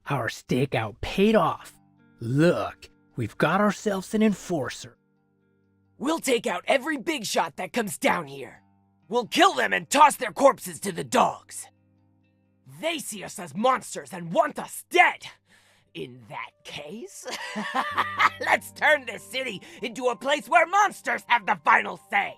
Our stakeout paid off. Look, we've got ourselves an enforcer. We'll take out every big shot that comes down here. We'll kill them and toss their corpses to the dogs. They see us as monsters and want us dead. In that case, let's turn this city into a place where monsters have the final say.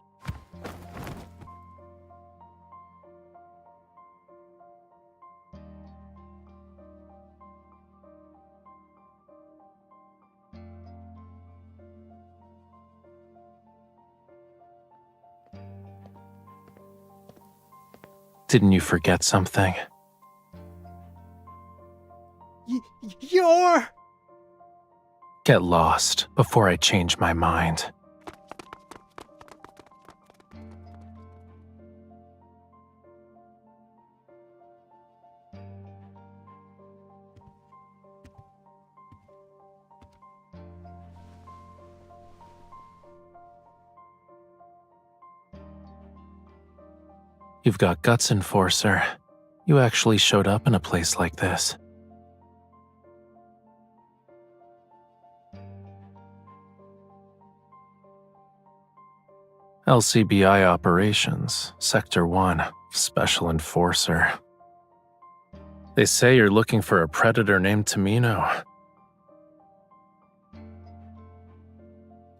Didn't you forget something? You're... Get lost before I change my mind. You've got guts, Enforcer. You actually showed up in a place like this. LCBI Operations, Sector 1, Special Enforcer. They say you're looking for a predator named Tamino.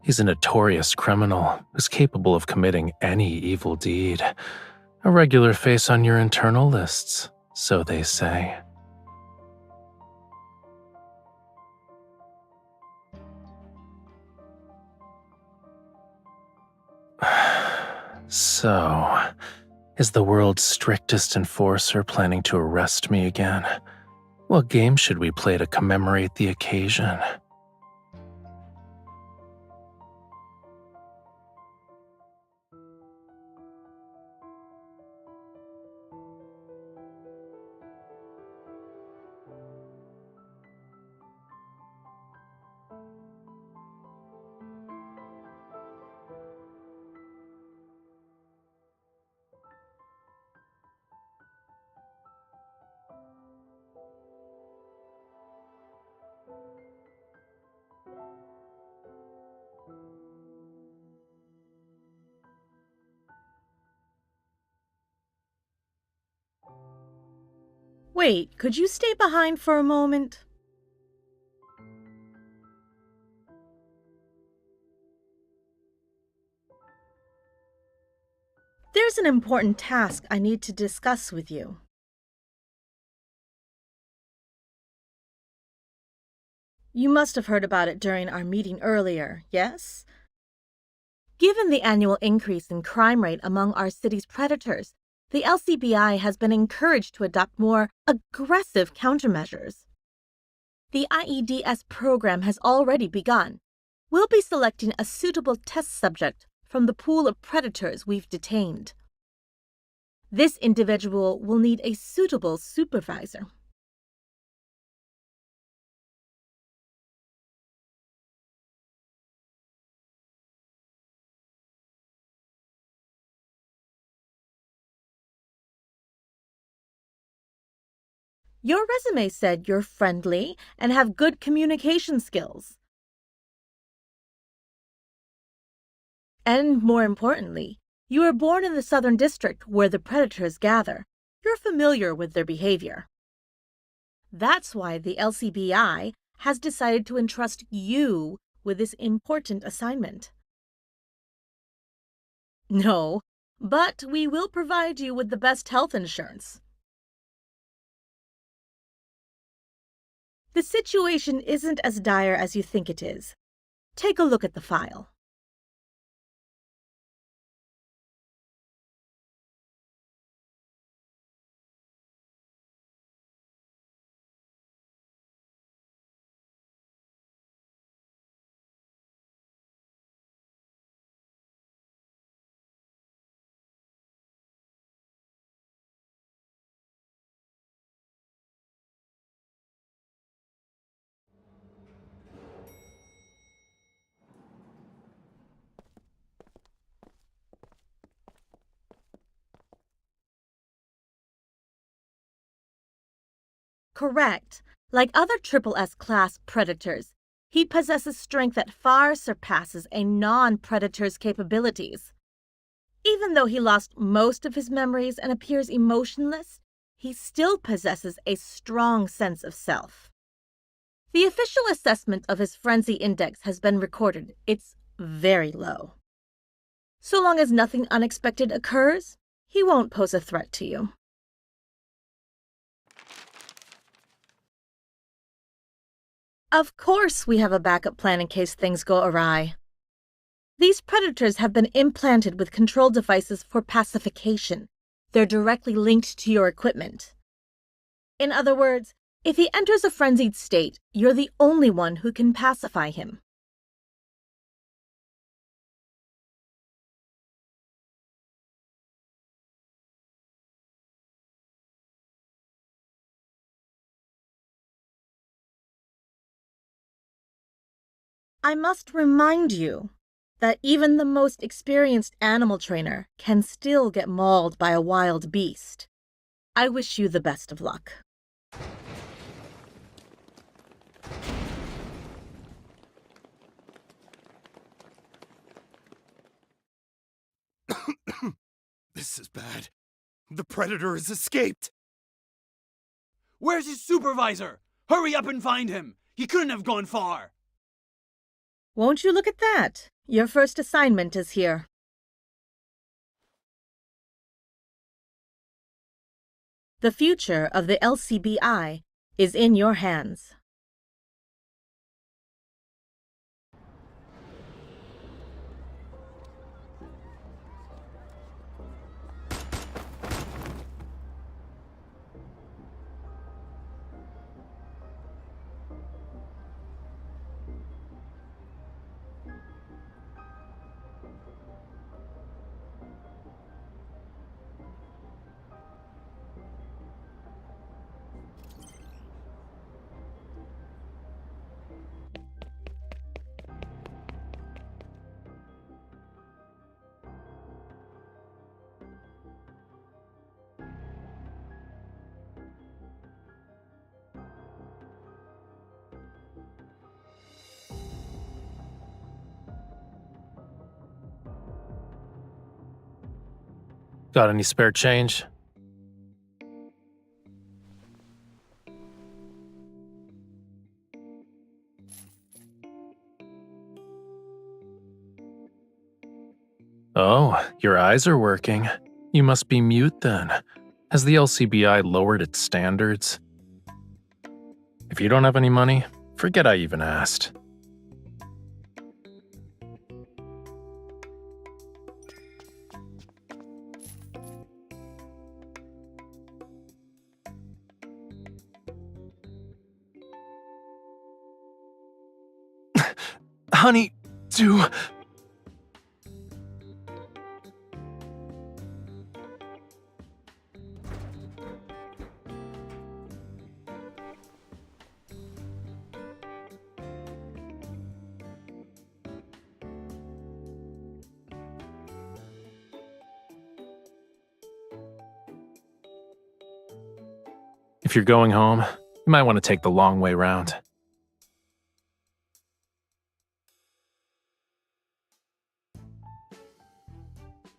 He's a notorious criminal who's capable of committing any evil deed. A regular face on your internal lists, so they say. So, is the world's strictest enforcer planning to arrest me again? What game should we play to commemorate the occasion? Wait, could you stay behind for a moment? There's an important task I need to discuss with you. You must have heard about it during our meeting earlier, yes? Given the annual increase in crime rate among our city's predators, the LCBI has been encouraged to adopt more aggressive countermeasures. The IEDS program has already begun. We'll be selecting a suitable test subject from the pool of predators we've detained. This individual will need a suitable supervisor. Your resume said you're friendly and have good communication skills. And more importantly, you were born in the Southern District where the predators gather. You're familiar with their behavior. That's why the LCBI has decided to entrust you with this important assignment. No, but we will provide you with the best health insurance. The situation isn't as dire as you think it is. Take a look at the file. Correct. Like other Triple S class predators, he possesses strength that far surpasses a non-predator's capabilities. Even though he lost most of his memories and appears emotionless, he still possesses a strong sense of self. The official assessment of his frenzy index has been recorded. It's very low. So long as nothing unexpected occurs, he won't pose a threat to you. Of course, we have a backup plan in case things go awry. These predators have been implanted with control devices for pacification. They're directly linked to your equipment. In other words, if he enters a frenzied state, you're the only one who can pacify him. I must remind you that even the most experienced animal trainer can still get mauled by a wild beast. I wish you the best of luck. This is bad. The predator has escaped. Where's his supervisor? Hurry up and find him. He couldn't have gone far. Won't you look at that? Your first assignment is here. The future of the LCBI is in your hands. Got any spare change? Oh, your eyes are working. You must be mute then. Has the LCBI lowered its standards? If you don't have any money, forget I even asked. Honey, do... If you're going home, you might want to take the long way round.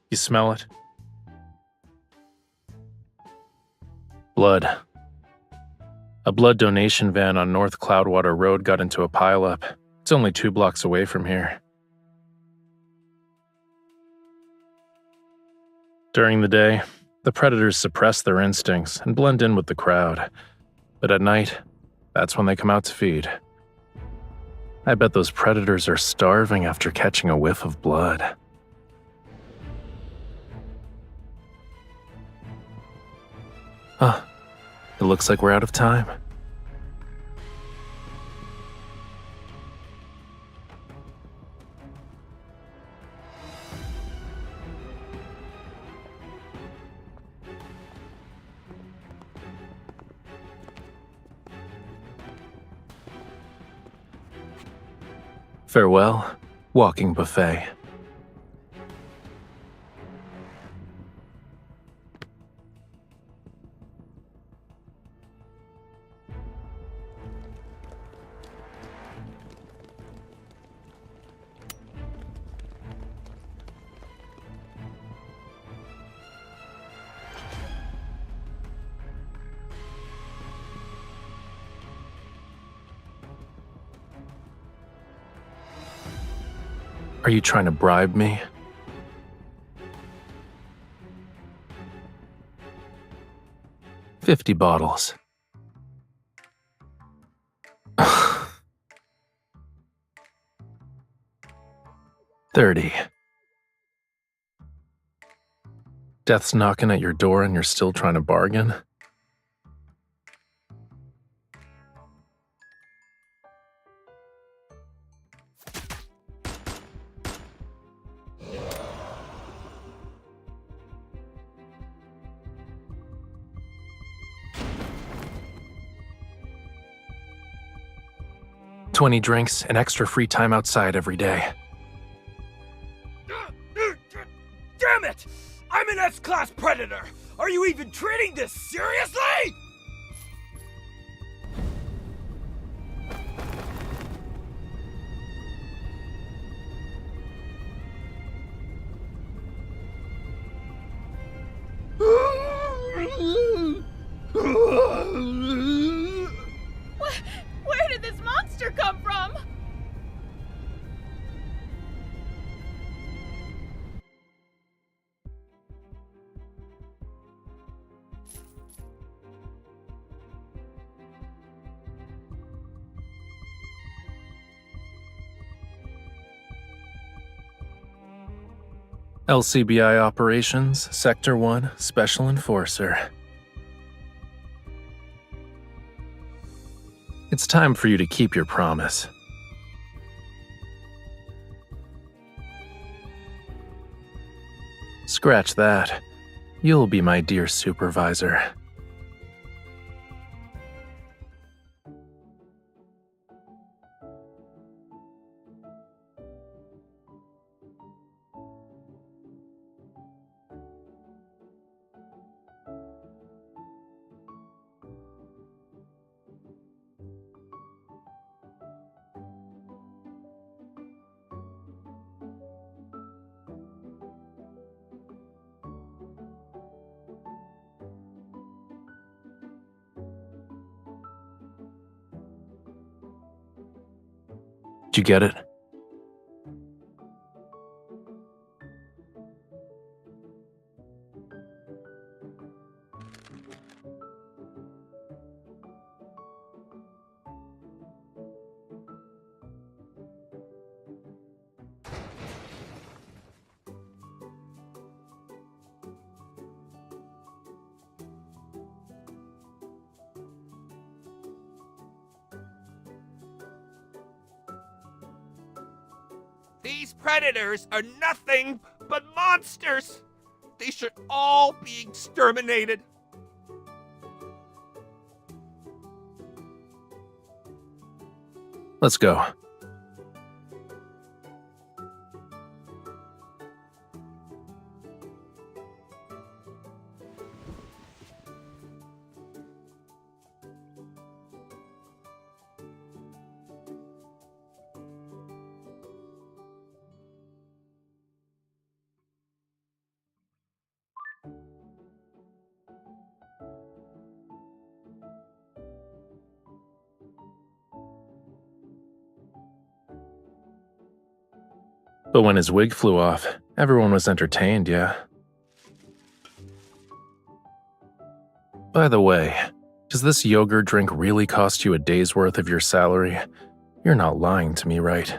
You smell it? Blood. A blood donation van on North Cloudwater Road got into a pileup. It's only 2 blocks away from here. During the day, the predators suppress their instincts and blend in with the crowd. But at night, that's when they come out to feed. I bet those predators are starving after catching a whiff of blood. Huh. It looks like we're out of time. Farewell, walking buffet. Are you trying to bribe me? $50 bottles. 30. Death's knocking at your door and you're still trying to bargain? $20 drinks and extra free time outside every day. Damn it! I'm an S-Class Predator! Are you even treating this seriously?! Where did this monster come from? LCBI Operations, Sector 1, Special Enforcer. It's time for you to keep your promise. Scratch that. You'll be my dear supervisor. Did you get it? These predators are nothing but monsters! They should all be exterminated! Let's go. But when his wig flew off, everyone was entertained, yeah? By the way, does this yogurt drink really cost you a day's worth of your salary? You're not lying to me, right?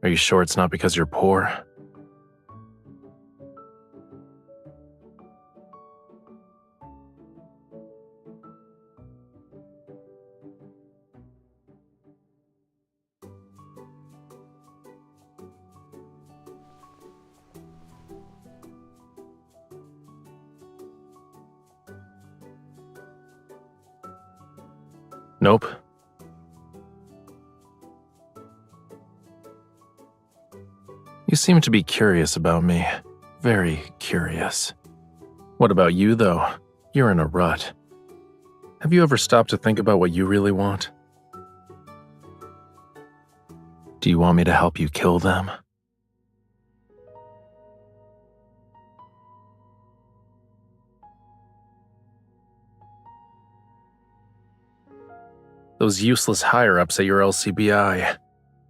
Are you sure it's not because you're poor? Nope. You seem to be curious about me. Very curious. What about you, though? You're in a rut. Have you ever stopped to think about what you really want? Do you want me to help you kill them? Those useless higher-ups at your LCBI.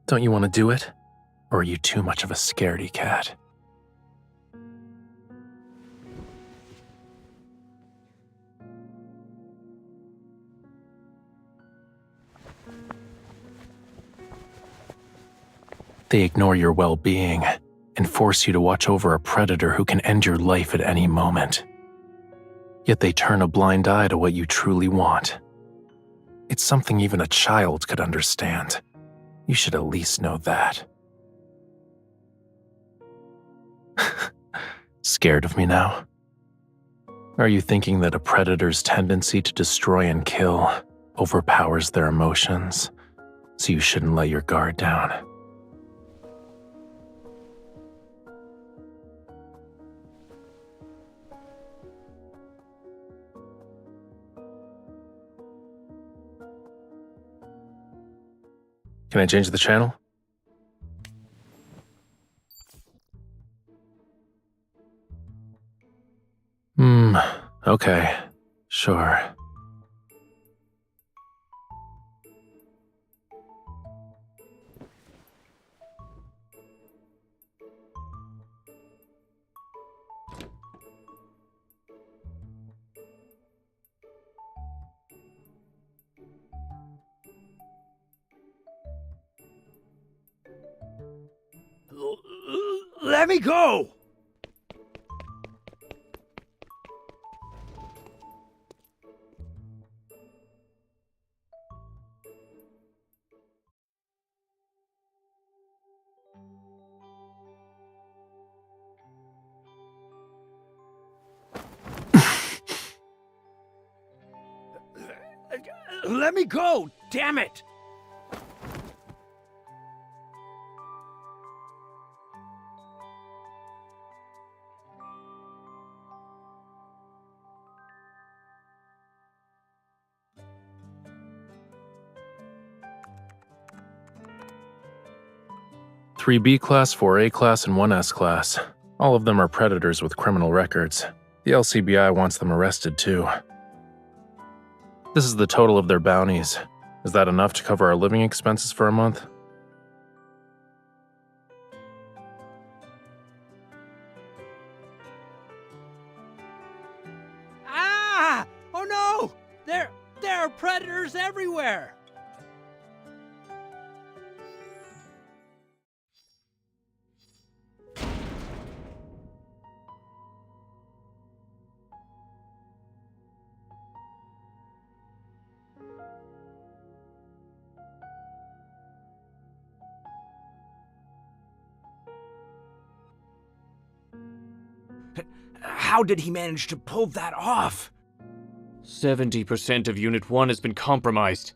Don't you want to do it? Or are you too much of a scaredy cat? They ignore your well-being and force you to watch over a predator who can end your life at any moment. Yet they turn a blind eye to what you truly want. It's something even a child could understand. You should at least know that. Scared of me now? Are you thinking that a predator's tendency to destroy and kill overpowers their emotions, so you shouldn't let your guard down? Can I change the channel? Okay, sure. Let me go! Let me go! Damn it! Three B class, 4 A class, and 1 S class. All of them are predators with criminal records. The LCBI wants them arrested too. This is the total of their bounties. Is that enough to cover our living expenses for a month? Ah! Oh no! There are predators everywhere! How did he manage to pull that off? 70% of Unit 1 has been compromised.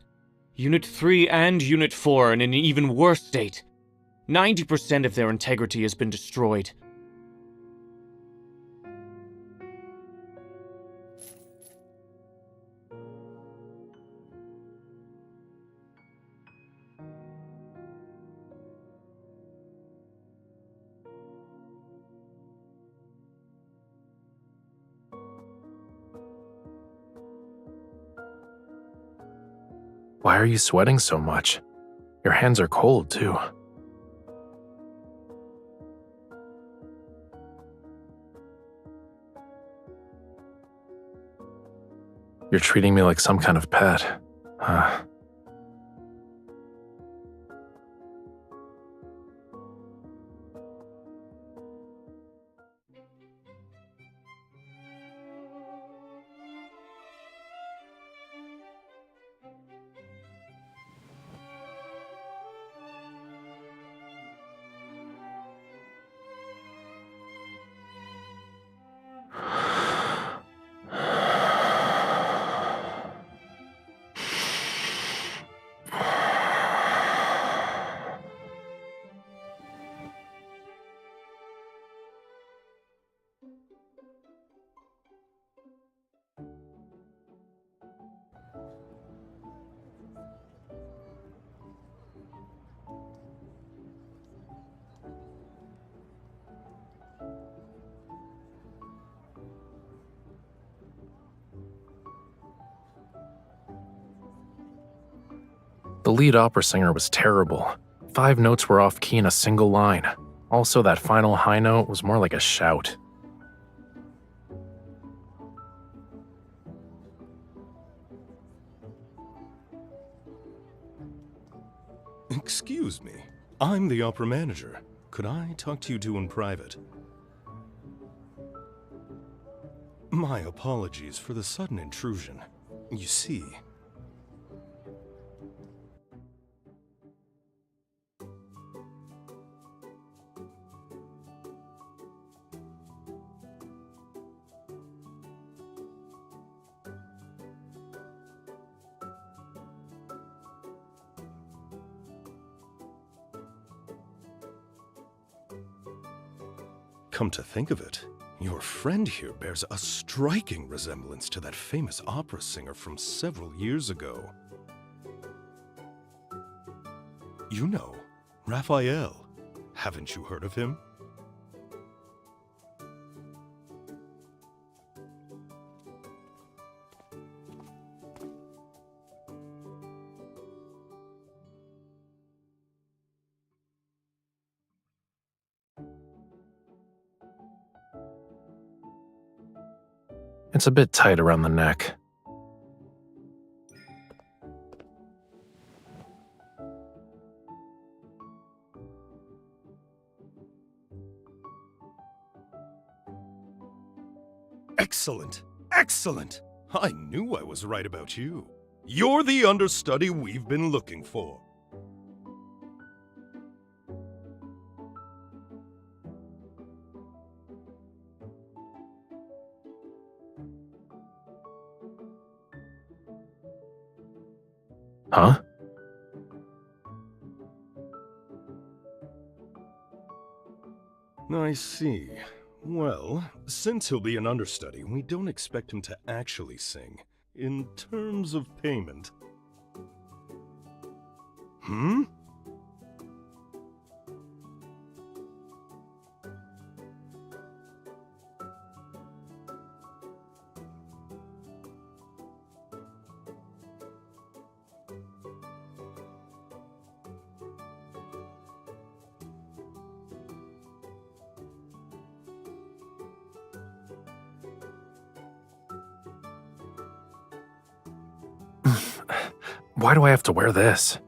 Unit 3 and Unit 4 are in an even worse state. 90% of their integrity has been destroyed. Why are you sweating so much? Your hands are cold, too. You're treating me like some kind of pet, huh? The lead opera singer was terrible. 5 notes were off key in a single line. Also, that final high note was more like a shout. Excuse me, I'm the opera manager. Could I talk to you two in private? My apologies for the sudden intrusion. You see... Come to think of it, your friend here bears a striking resemblance to that famous opera singer from several years ago. You know, Rafayel. Haven't you heard of him? It's a bit tight around the neck. Excellent! Excellent! I knew I was right about you. You're the understudy we've been looking for. Huh? I see. Well, since he'll be an understudy, we don't expect him to actually sing. In terms of payment... Hmm? Why do I have to wear this?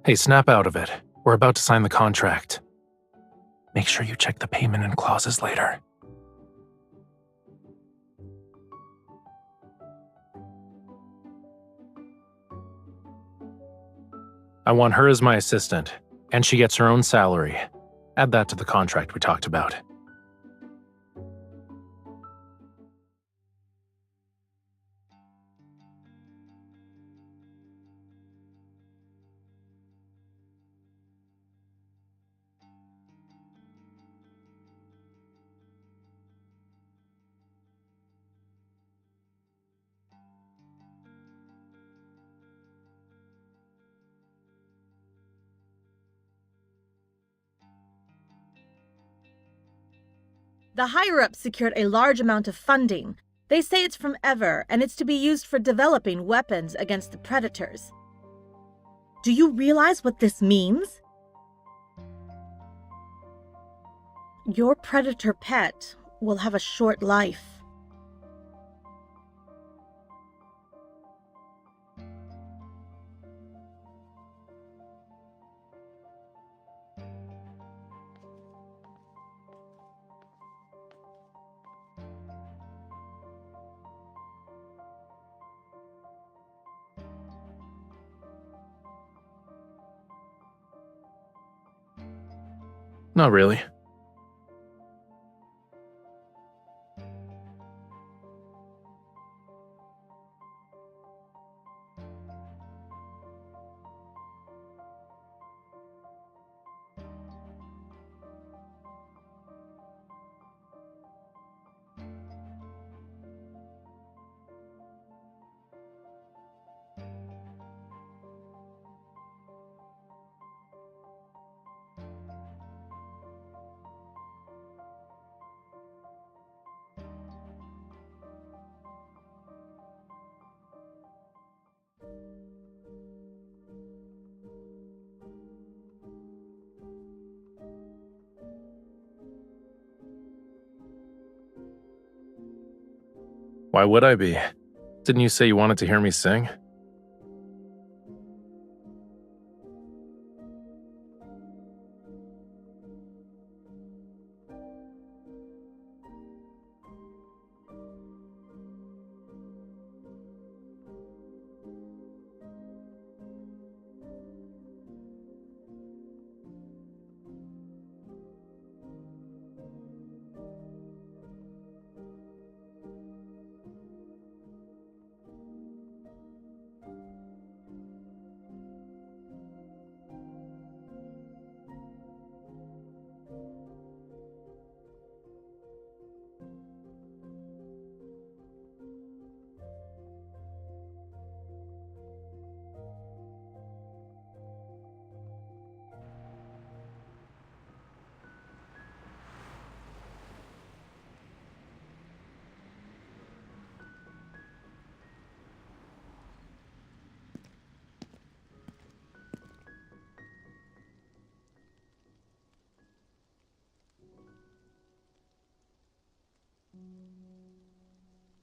Hey, snap out of it. We're about to sign the contract. Make sure you check the payment and clauses later. I want her as my assistant, and she gets her own salary. Add that to the contract we talked about. The higher-ups secured a large amount of funding. They say it's from Ever, and it's to be used for developing weapons against the predators. Do you realize what this means? Your predator pet will have a short life. Not really. Why would I be? Didn't you say you wanted to hear me sing?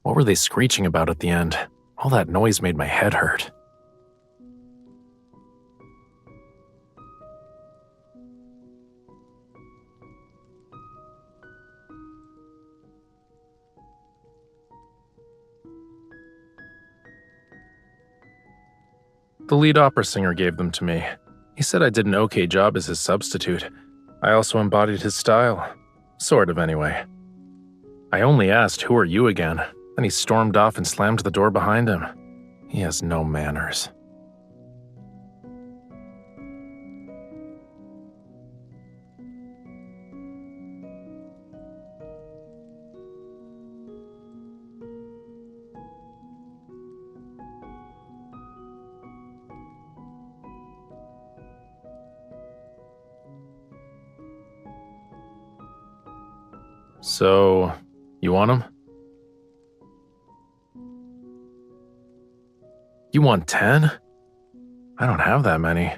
What were they screeching about at the end? All that noise made my head hurt. The lead opera singer gave them to me. He said I did an okay job as his substitute. I also embodied his style. Sort of, anyway. I only asked, "Who are you again?" Then he stormed off and slammed the door behind him. He has no manners. So, you want him? You want 10? I don't have that many.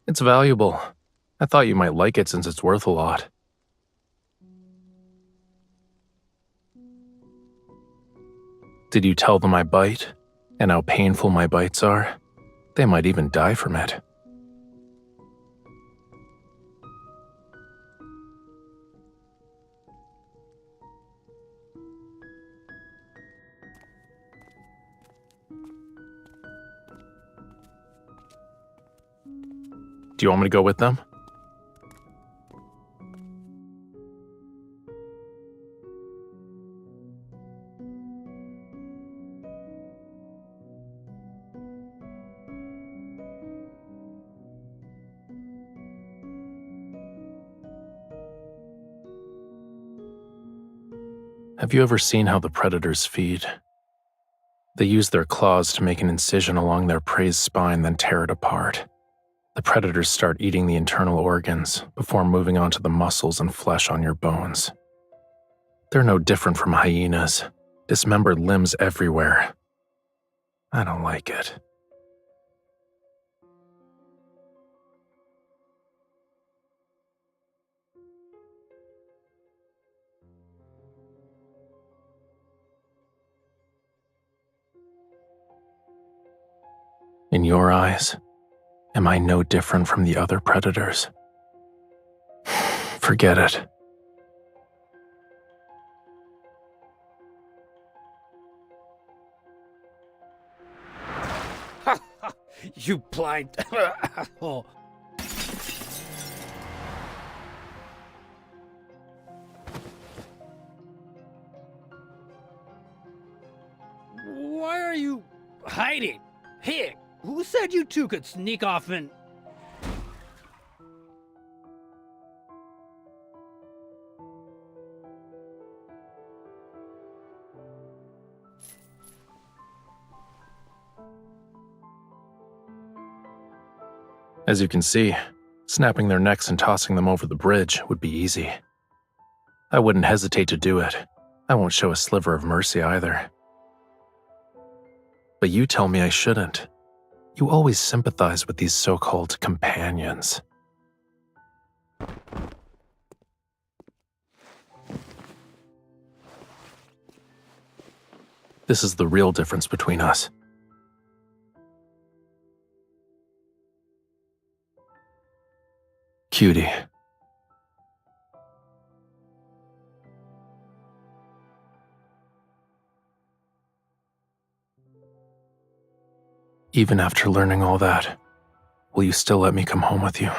It's valuable. I thought you might like it since it's worth a lot. Did you tell them I bite? And how painful my bites are? They might even die from it. Do you want me to go with them? Have you ever seen how the predators feed? They use their claws to make an incision along their prey's spine, then tear it apart. The predators start eating the internal organs before moving on to the muscles and flesh on your bones. They're no different from hyenas, dismembered limbs everywhere. I don't like it. In your eyes, am I no different from the other predators? Forget it. You blind. Oh. Why are you hiding? Hey, who said you two could sneak off and... As you can see, snapping their necks and tossing them over the bridge would be easy. I wouldn't hesitate to do it. I won't show a sliver of mercy either. But you tell me I shouldn't. You always sympathize with these so-called companions. This is the real difference between us. Cutie. Even after learning all that, will you still let me come home with you?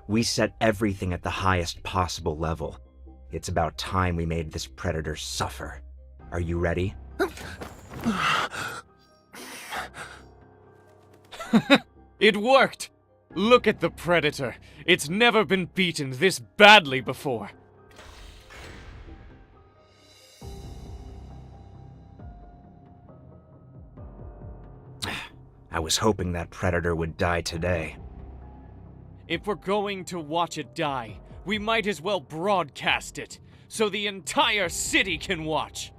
We set everything at the highest possible level. It's about time we made this predator suffer. Are you ready? It worked! Look at the predator. It's never been beaten this badly before. I was hoping that predator would die today. If we're going to watch it die, we might as well broadcast it, so the entire city can watch.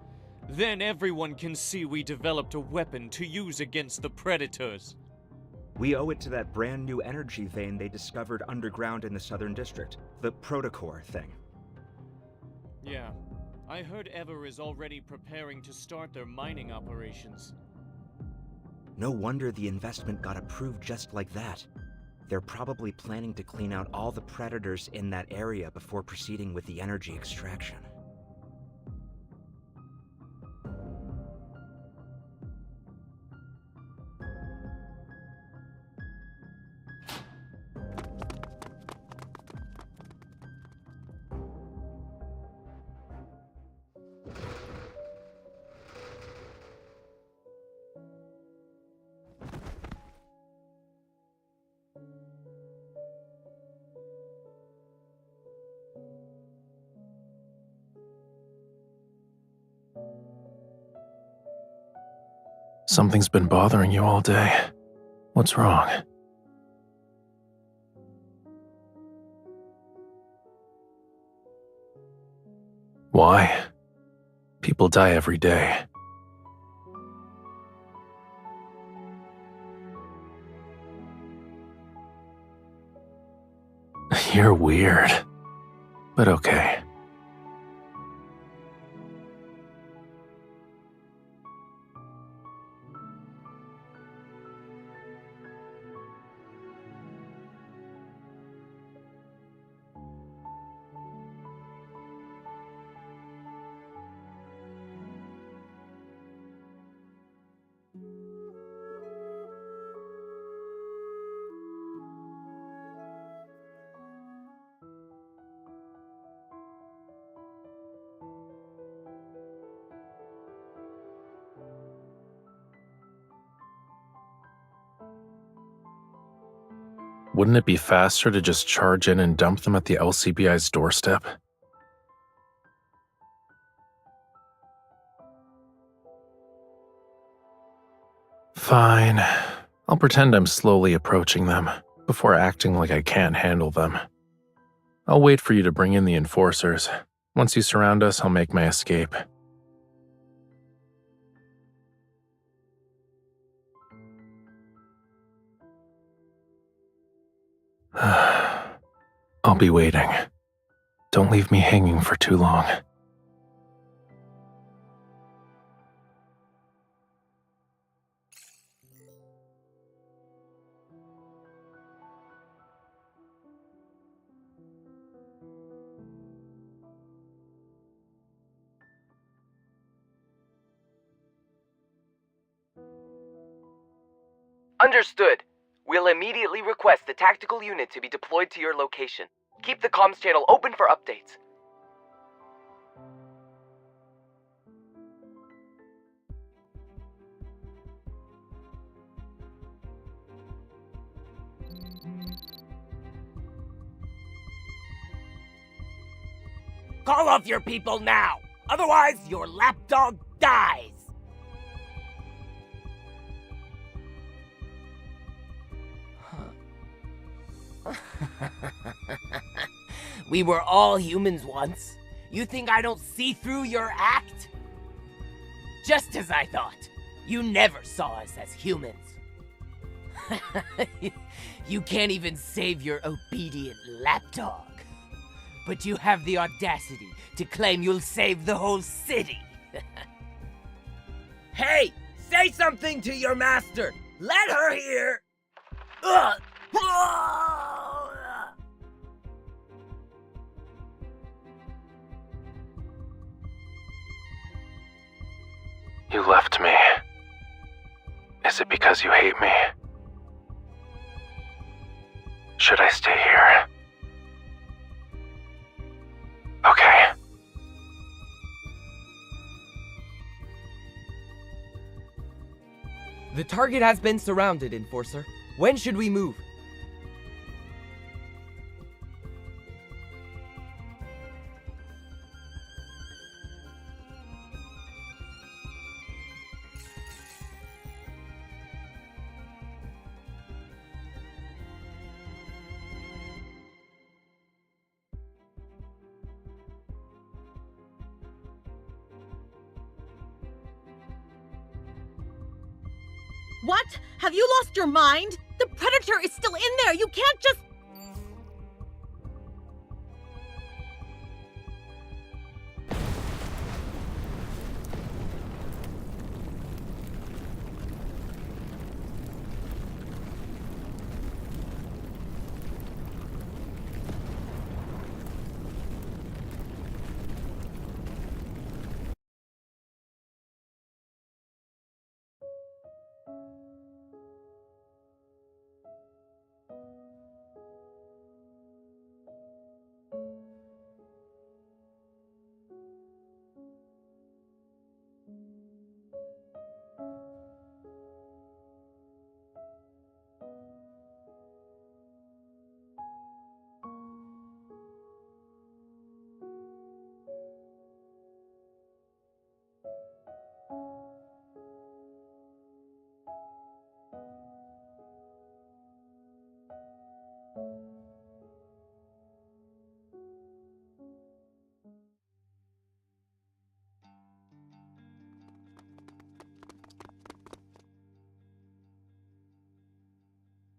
Then everyone can see we developed a weapon to use against the predators. We owe it to that brand new energy vein they discovered underground in the Southern District. The protocore thing. Yeah. I heard Ever is already preparing to start their mining operations. No wonder the investment got approved just like that. They're probably planning to clean out all the predators in that area before proceeding with the energy extraction. Something's been bothering you all day. What's wrong? Why? People die every day. You're weird, but okay. Wouldn't it be faster to just charge in and dump them at the LCBI's doorstep? Fine. I'll pretend I'm slowly approaching them, before acting like I can't handle them. I'll wait for you to bring in the enforcers. Once you surround us, I'll make my escape. I'll be waiting. Don't leave me hanging for too long. Understood. We'll immediately request the tactical unit to be deployed to your location. Keep the comms channel open for updates. Call off your people now! Otherwise, your lapdog dies! We were all humans once. You think I don't see through your act? Just as I thought. You never saw us as humans. You can't even save your obedient lapdog. But you have the audacity to claim you'll save the whole city. Hey! Say something to your master! Let her hear! Ugh. You left me. Is it because you hate me? Should I stay here? Okay. The target has been surrounded, Enforcer. When should we move? What? Have you lost your mind? The Predator is still in there! You can't just...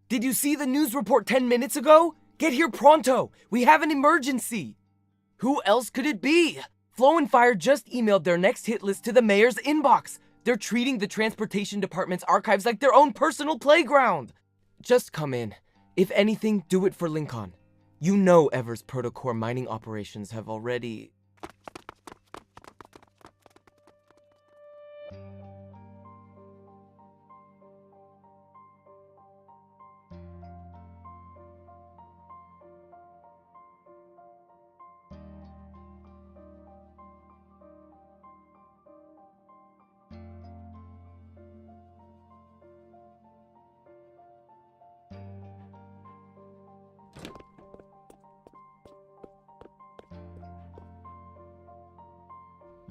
Did you see the news report 10 minutes ago? Get here pronto! We have an emergency! Who else could it be? Flow and Fire just emailed their next hit list to the mayor's inbox. They're treating the transportation department's archives like their own personal playground. Just come in. If anything, do it for Lincoln. You know Ever's protocore mining operations have already...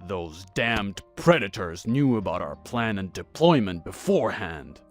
Those damned predators knew about our plan and deployment beforehand.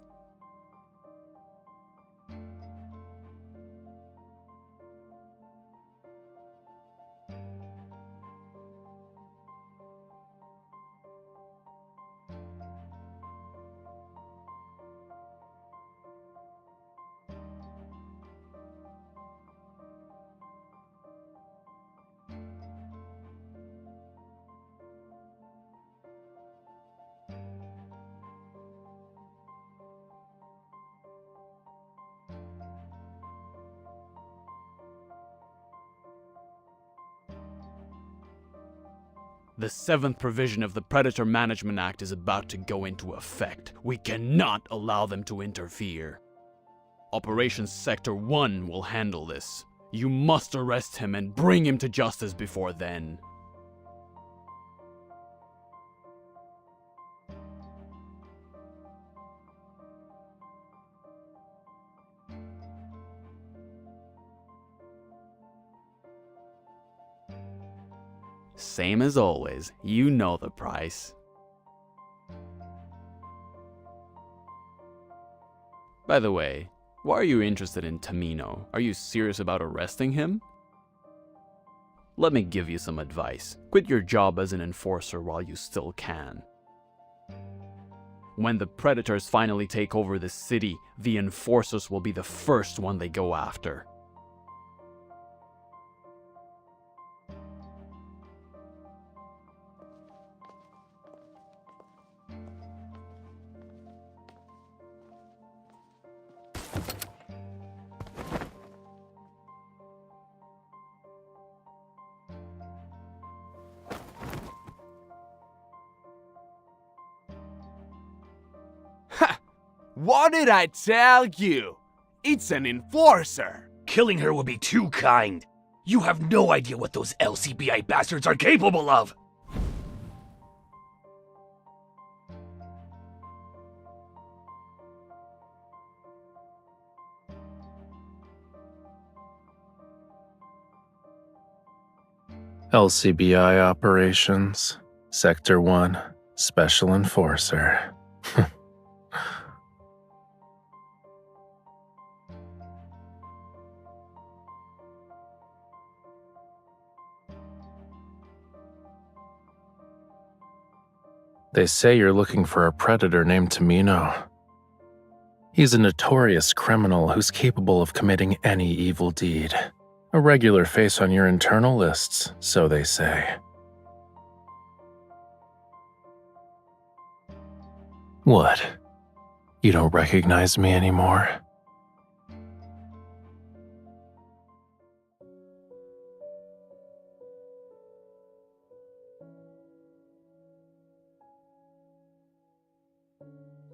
The 7th provision of the Predator Management Act is about to go into effect. We cannot allow them to interfere. Operations Sector 1 will handle this. You must arrest him and bring him to justice before then. Same as always, you know the price. By the way, why are you interested in Tamino? Are you serious about arresting him? Let me give you some advice. Quit your job as an enforcer while you still can. When the predators finally take over the city, the enforcers will be the first one they go after. What did I tell you? It's an enforcer. Killing her would be too kind. You have no idea what those LCBI bastards are capable of. LCBI operations, Sector 1, Special Enforcer. They say you're looking for a predator named Tamino. He's a notorious criminal who's capable of committing any evil deed. A regular face on your internal lists, so they say. What? You don't recognize me anymore?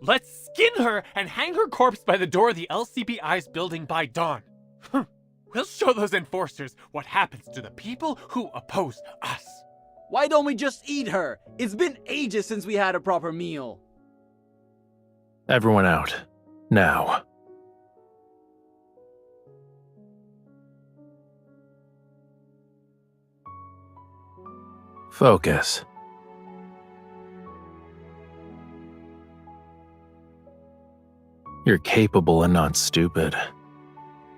Let's skin her and hang her corpse by the door of the LCBI's building by dawn. We'll show those enforcers what happens to the people who oppose us. Why don't we just eat her? It's been ages since we had a proper meal. Everyone out. Now. Focus. You're capable and not stupid.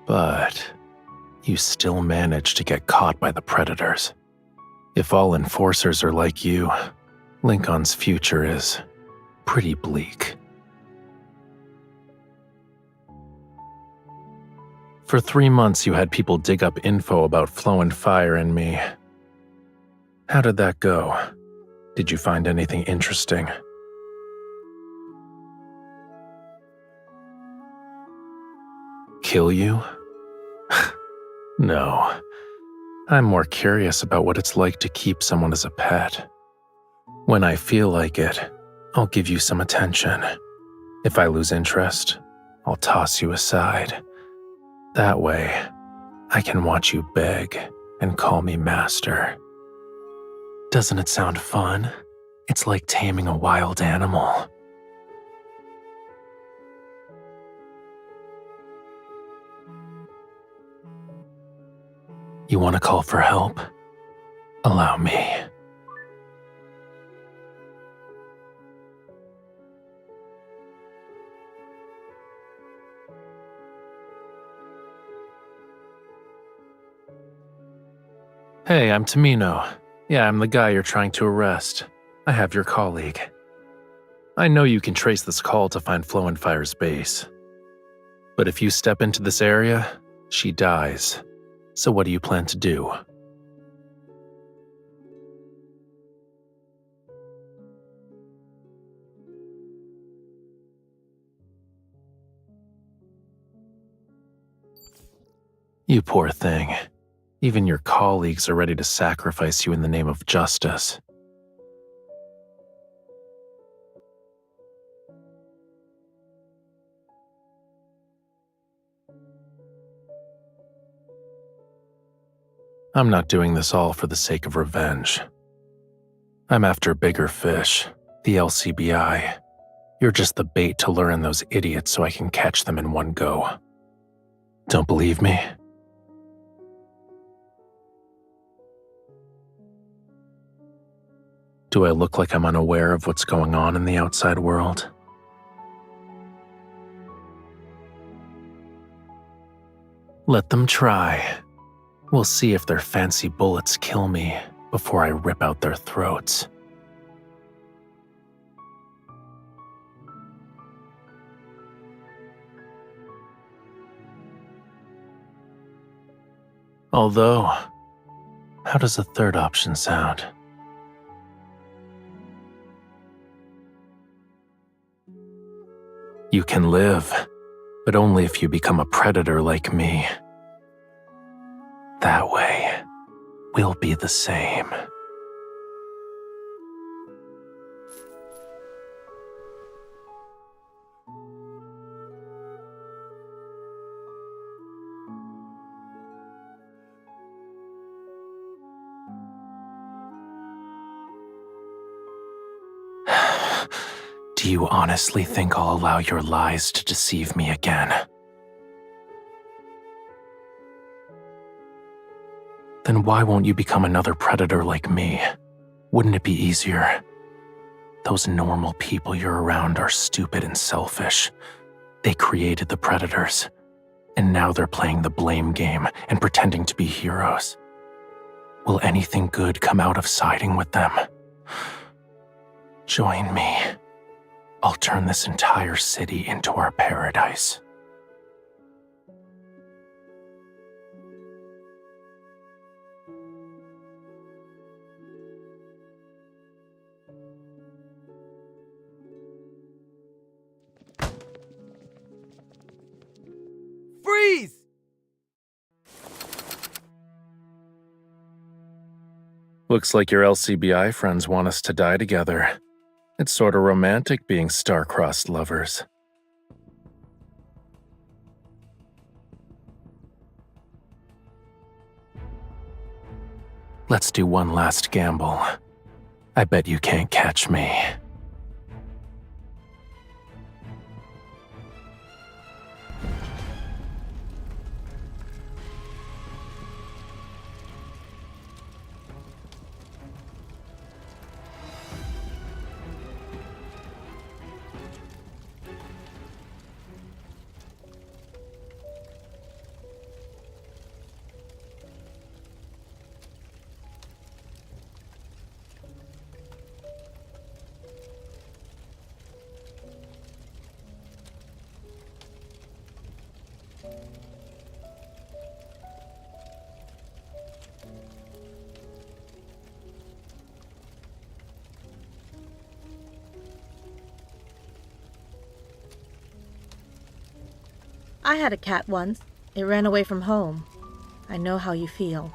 But you still manage to get caught by the predators. If all enforcers are like you, Lincoln's future is pretty bleak. For 3 months, you had people dig up info about Flow and Fire and me. How did that go? Did you find anything interesting? Kill you? No. I'm more curious about what it's like to keep someone as a pet. When I feel like it, I'll give you some attention. If I lose interest, I'll toss you aside. That way, I can watch you beg and call me master. Doesn't it sound fun? It's like taming a wild animal. You want to call for help? Allow me. Hey, I'm Tamino. Yeah, I'm the guy you're trying to arrest. I have your colleague. I know you can trace this call to find Flow and Fire's base. But if you step into this area, she dies. So what do you plan to do? You poor thing. Even your colleagues are ready to sacrifice you in the name of justice. I'm not doing this all for the sake of revenge. I'm after bigger fish, the LCBI. You're just the bait to lure in those idiots so I can catch them in one go. Don't believe me? Do I look like I'm unaware of what's going on in the outside world? Let them try. We'll see if their fancy bullets kill me before I rip out their throats. Although, how does the third option sound? You can live, but only if you become a predator like me. That way, we'll be the same. Do you honestly think I'll allow your lies to deceive me again? Then why won't you become another predator like me? Wouldn't it be easier? Those normal people you're around are stupid and selfish. They created the predators, and now they're playing the blame game and pretending to be heroes. Will anything good come out of siding with them? Join me. I'll turn this entire city into our paradise. Freeze! Looks like your LCBI friends want us to die together. It's sort of romantic being star-crossed lovers. Let's do one last gamble. I bet you can't catch me. I had a cat once. It ran away from home. I know how you feel.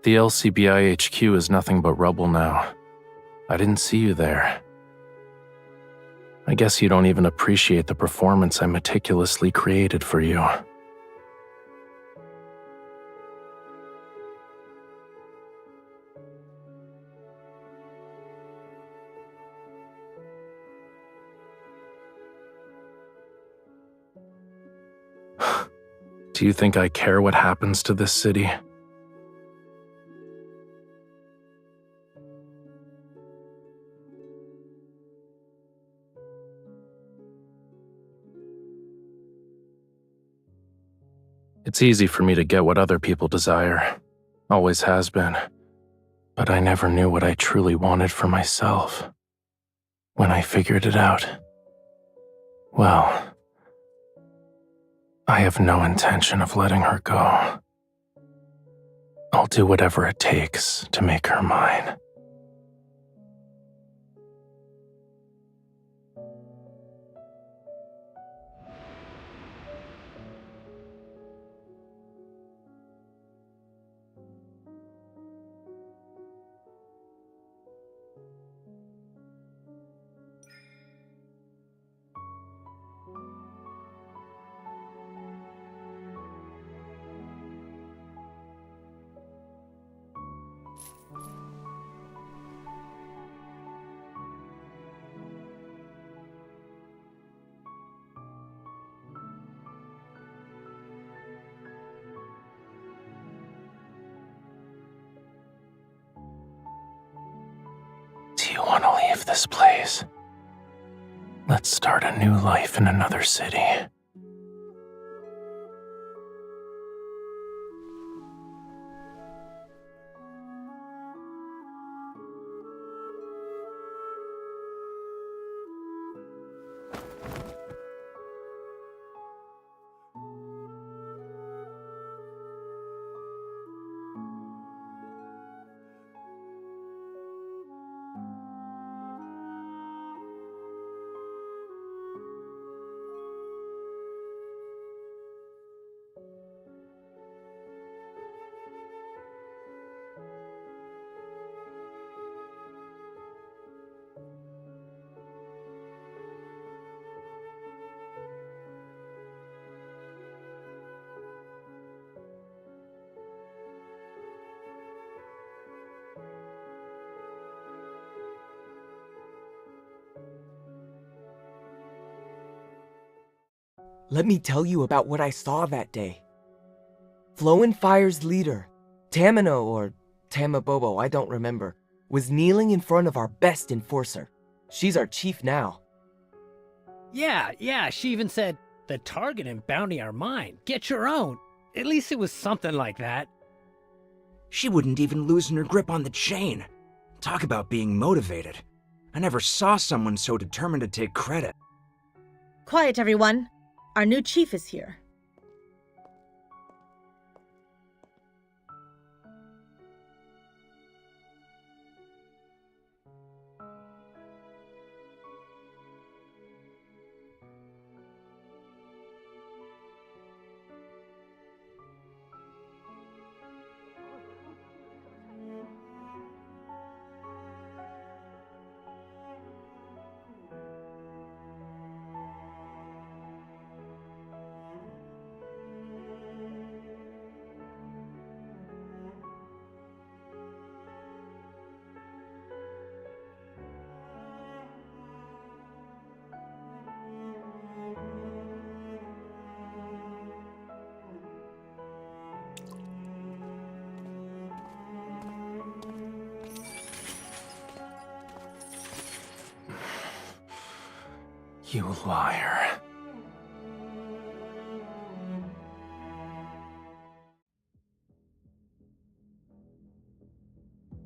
The LCBI HQ is nothing but rubble now. I didn't see you there. I guess you don't even appreciate the performance I meticulously created for you. Do you think I care what happens to this city? It's easy for me to get what other people desire. Always has been. But I never knew what I truly wanted for myself. When I figured it out, well, I have no intention of letting her go. I'll do whatever it takes to make her mine. Do you want to leave this place? Let's start a new life in another city. Let me tell you about what I saw that day. Flow and Fire's leader, Tamino or Tamabobo, I don't remember, was kneeling in front of our best enforcer. She's our chief now. Yeah, she even said, the target and bounty are mine. Get your own. At least it was something like that. She wouldn't even loosen her grip on the chain. Talk about being motivated. I never saw someone so determined to take credit. Quiet, everyone. Our new chief is here. You liar.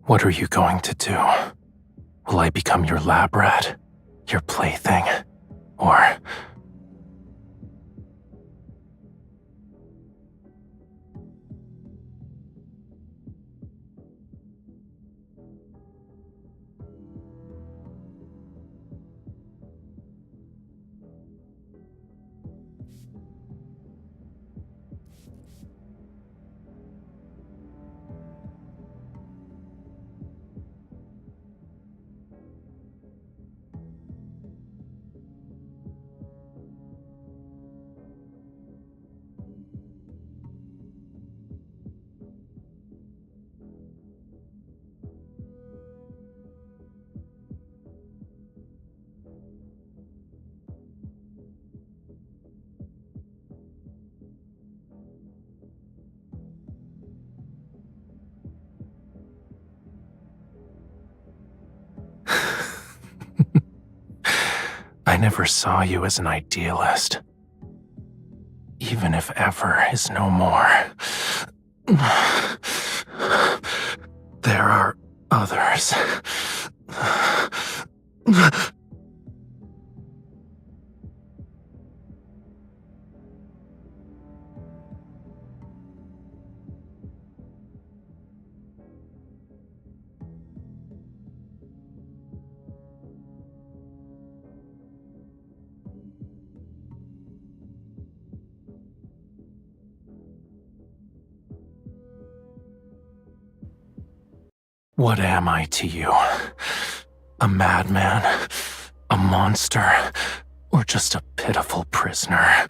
What are you going to do? Will I become your lab rat? Your plaything? Or... I never saw you as an idealist. even if ever is no more. There are others. What am I to you? A madman? A monster? Or just a pitiful prisoner?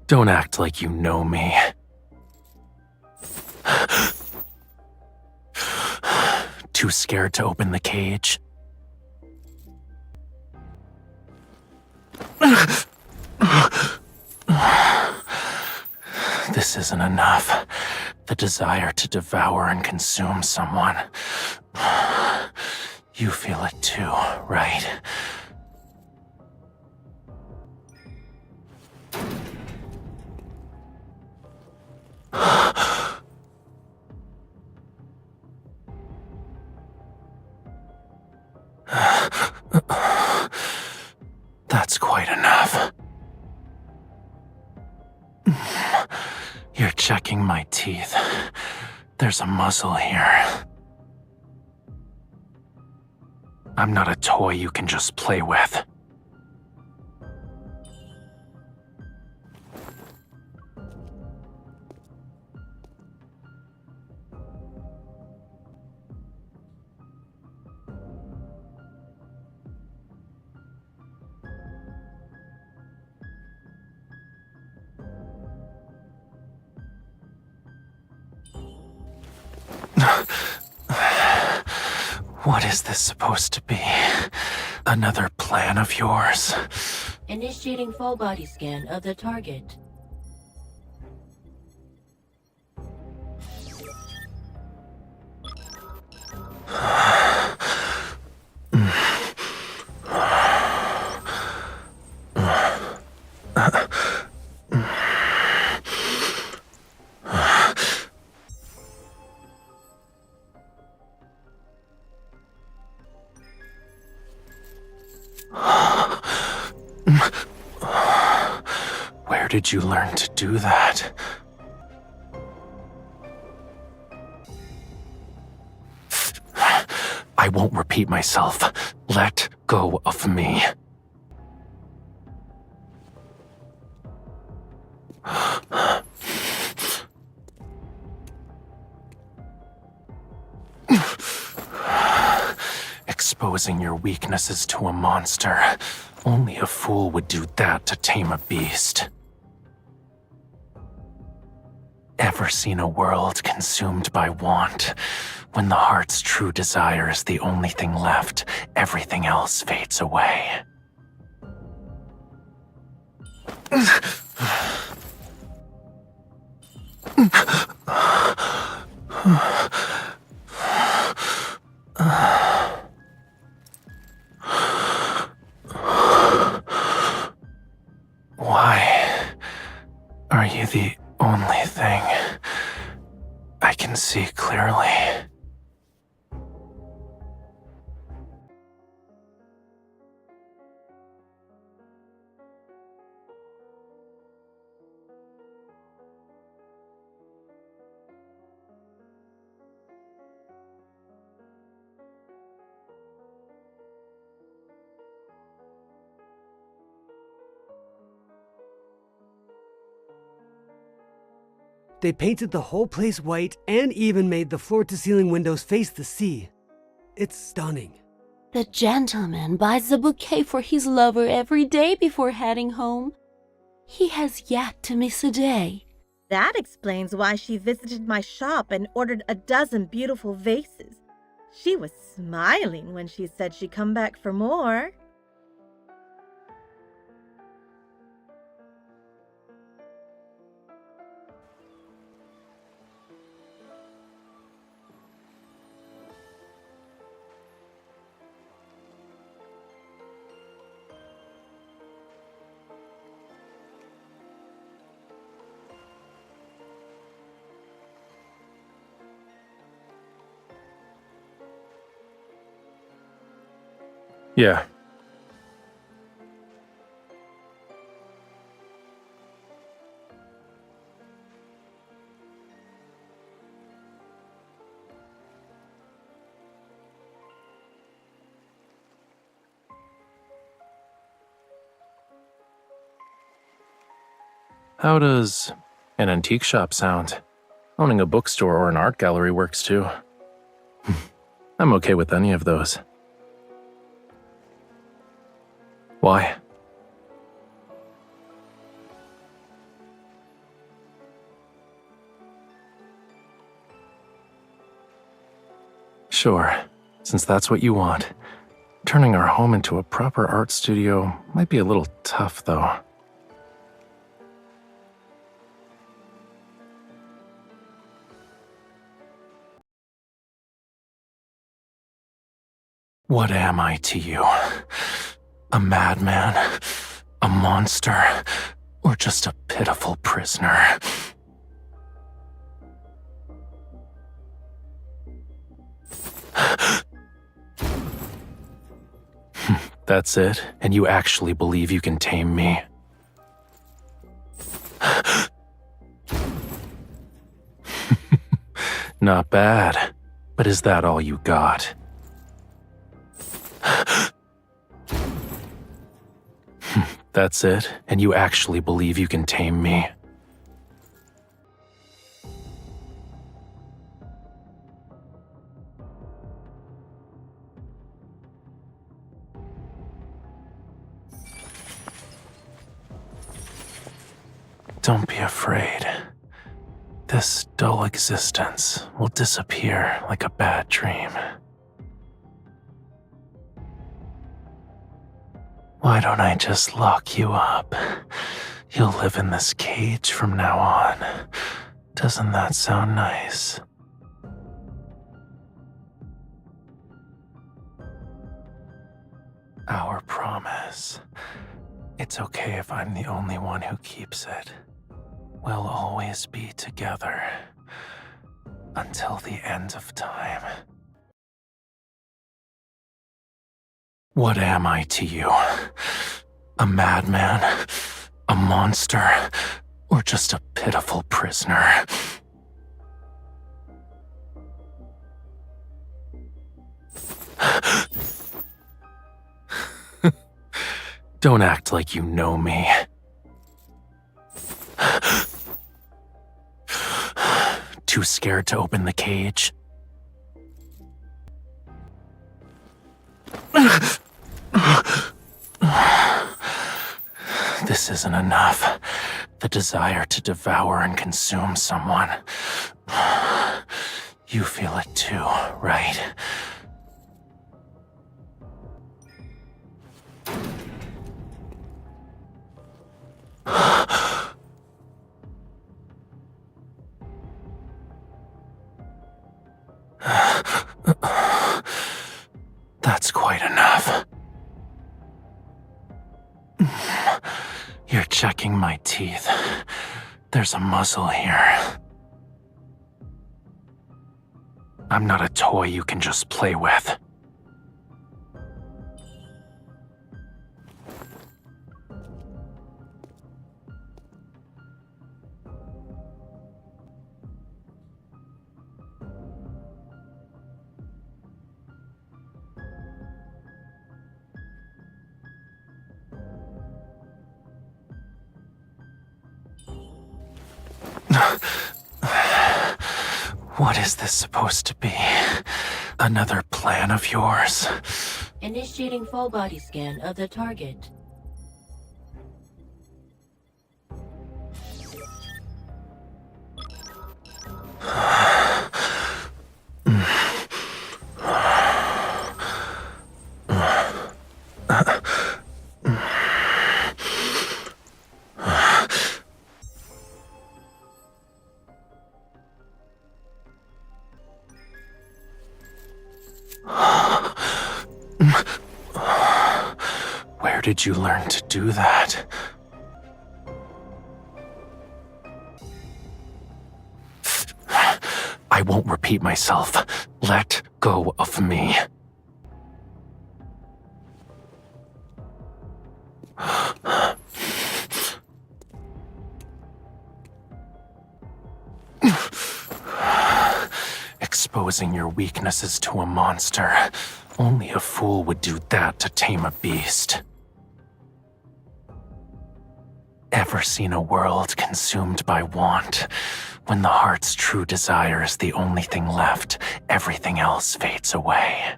Don't act like you know me. Too scared to open the cage? This isn't enough. The desire to devour and consume someone. You feel it too, right? That's quite enough. You're checking my teeth. There's a muzzle here. I'm not a toy you can just play with. What is this supposed to be? Another plan of yours? Initiating full body scan of the target. Where did you learn to do that? I won't repeat myself. Let go of me. Exposing your weaknesses to a monster. Only a fool would do that to tame a beast. Ever seen a world consumed by want? When the heart's true desire is the only thing left, everything else fades away. Why are you the only thing I can see clearly? They painted the whole place white and even made the floor-to-ceiling windows face the sea. It's stunning. The gentleman buys a bouquet for his lover every day before heading home. He has yet to miss a day. That explains why she visited my shop and ordered a dozen beautiful vases. She was smiling when she said she'd come back for more. Yeah. How does an antique shop sound? Owning a bookstore or an art gallery works too. I'm okay with any of those. Why? Sure, since that's what you want. Turning our home into a proper art studio might be a little tough, though. What am I to you? A madman? A monster? Or just a pitiful prisoner? That's it, and you actually believe you can tame me? Not bad, but is that all you got? That's it, and you actually believe you can tame me? Don't be afraid. This dull existence will disappear like a bad dream. Why don't I just lock you up? You'll live in this cage from now on. Doesn't that sound nice? Our promise. It's okay if I'm the only one who keeps it. We'll always be together. Until the end of time. What am I to you? A madman? A monster? Or just a pitiful prisoner? Don't act like you know me. Too scared to open the cage? This isn't enough. The desire to devour and consume someone. You feel it too, right? That's quite enough. You're checking my teeth. There's a muzzle here. I'm not a toy you can just play with. What is this supposed to be? Another plan of yours? Initiating full body scan of the target. Where did you learn to do that? I won't repeat myself. Let go of me. exposing your weaknesses to a monster. Only a fool would do that to tame a beast. Ever seen a world consumed by want? When the heart's true desire is the only thing left, everything else fades away.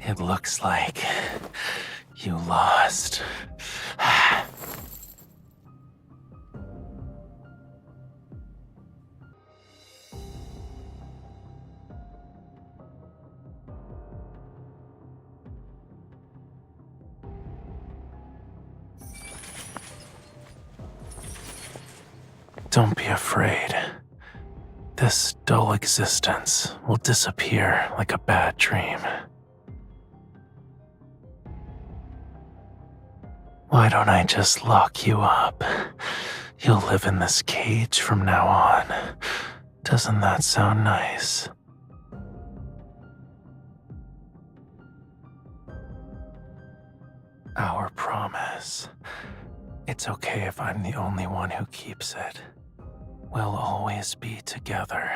It looks like you lost. Don't be afraid. This dull existence will disappear like a bad dream. Why don't I just lock you up? You'll live in this cage from now on. Doesn't that sound nice? Our promise. It's okay if I'm the only one who keeps it. We'll always be together.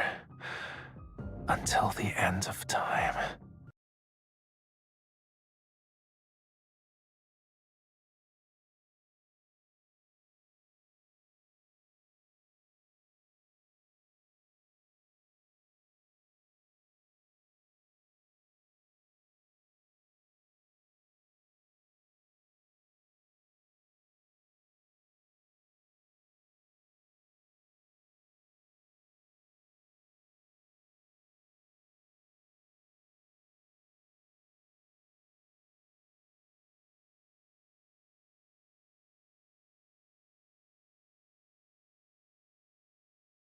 Until the end of time.